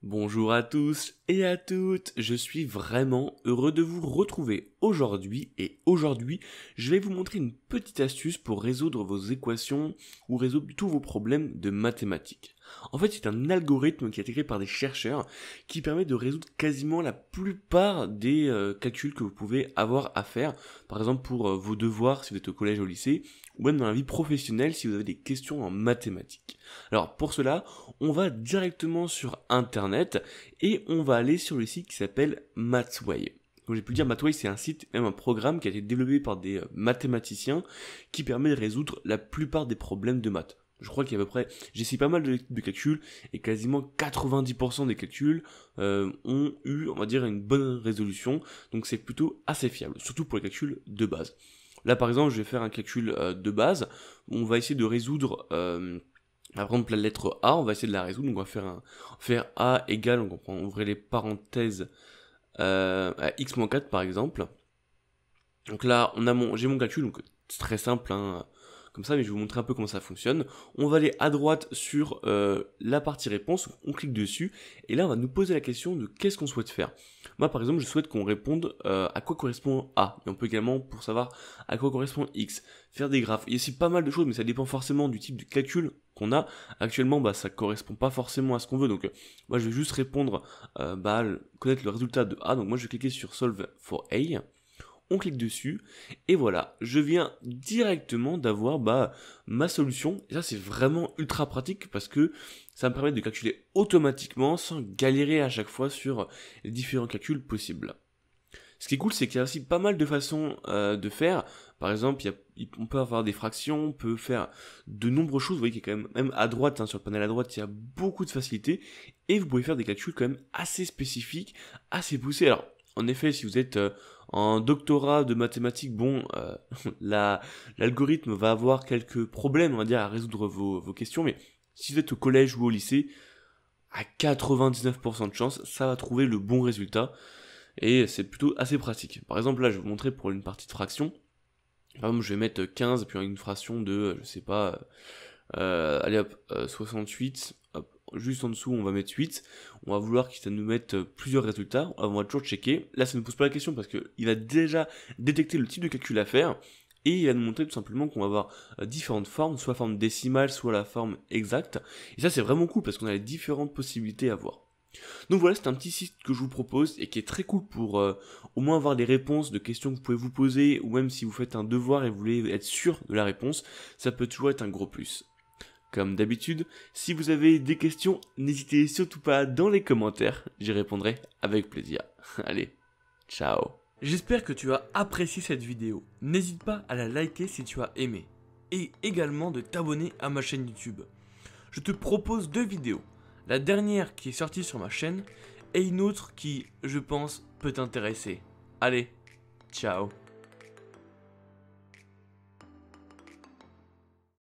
Bonjour à tous et à toutes, je suis vraiment heureux de vous retrouver aujourd'hui et aujourd'hui je vais vous montrer une petite astuce pour résoudre vos équations ou résoudre tous vos problèmes de mathématiques. En fait c'est un algorithme qui est créé par des chercheurs qui permet de résoudre quasiment la plupart des calculs que vous pouvez avoir à faire, par exemple pour vos devoirs si vous êtes au collège ou au lycée, ou même dans la vie professionnelle si vous avez des questions en mathématiques. Alors pour cela, on va directement sur internet et on va aller sur le site qui s'appelle Mathway. Comme j'ai pu le dire, Mathway c'est un site, même un programme qui a été développé par des mathématiciens qui permet de résoudre la plupart des problèmes de maths. Je crois qu'il y a à peu près, j'ai essayé pas mal de calculs et quasiment 90% des calculs ont eu, on va dire, une bonne résolution. Donc c'est plutôt assez fiable, surtout pour les calculs de base. Là par exemple, je vais faire un calcul de base. On va essayer de résoudre, par exemple la lettre A, on va essayer de la résoudre. Donc on va faire A égale, donc on ouvre les parenthèses à x-4 par exemple. Donc là j'ai mon calcul, donc c'est très simple, hein, comme ça, mais je vais vous montrer un peu comment ça fonctionne. On va aller à droite sur la partie réponse, on clique dessus, et là on va nous poser la question de qu'est-ce qu'on souhaite faire. Moi par exemple je souhaite qu'on réponde à quoi correspond A, et on peut également, pour savoir à quoi correspond X, faire des graphes. Il y a aussi pas mal de choses, mais ça dépend forcément du type de calcul qu'on a. Actuellement ça correspond pas forcément à ce qu'on veut, donc moi je vais juste répondre, connaître le résultat de A, donc moi je vais cliquer sur Solve for A. On clique dessus, et voilà, je viens directement d'avoir ma solution, et ça c'est vraiment ultra pratique, parce que ça me permet de calculer automatiquement, sans galérer à chaque fois sur les différents calculs possibles. Ce qui est cool, c'est qu'il y a aussi pas mal de façons de faire. Par exemple, on peut avoir des fractions, on peut faire de nombreuses choses. Vous voyez qu'il y a quand même à droite, hein, sur le panel à droite, il y a beaucoup de facilité, et vous pouvez faire des calculs quand même assez spécifiques, assez poussés. Alors, en effet, si vous êtes en doctorat de mathématiques, l'algorithme va avoir quelques problèmes, on va dire, à résoudre vos questions, mais si vous êtes au collège ou au lycée, à 99% de chance, ça va trouver le bon résultat, et c'est plutôt assez pratique. Par exemple, là, je vais vous montrer pour une partie de fraction. Par exemple, je vais mettre 15, et puis une fraction de, je sais pas, allez hop, 68, hop, juste en dessous on va mettre 8, on va vouloir qu'il nous mette plusieurs résultats, on va toujours checker, là ça ne pose pas la question parce qu'il va déjà détecter le type de calcul à faire, et il va nous montrer tout simplement qu'on va avoir différentes formes, soit la forme décimale, soit la forme exacte, et ça c'est vraiment cool parce qu'on a les différentes possibilités à voir. Donc voilà, c'est un petit site que je vous propose et qui est très cool pour au moins avoir les réponses de questions que vous pouvez vous poser, ou même si vous faites un devoir et vous voulez être sûr de la réponse, ça peut toujours être un gros plus. Comme d'habitude, si vous avez des questions, n'hésitez surtout pas dans les commentaires, j'y répondrai avec plaisir. Allez, ciao. J'espère que tu as apprécié cette vidéo. N'hésite pas à la liker si tu as aimé. Et également de t'abonner à ma chaîne YouTube. Je te propose 2 vidéos. La dernière qui est sortie sur ma chaîne et une autre qui, je pense, peut t'intéresser. Allez, ciao.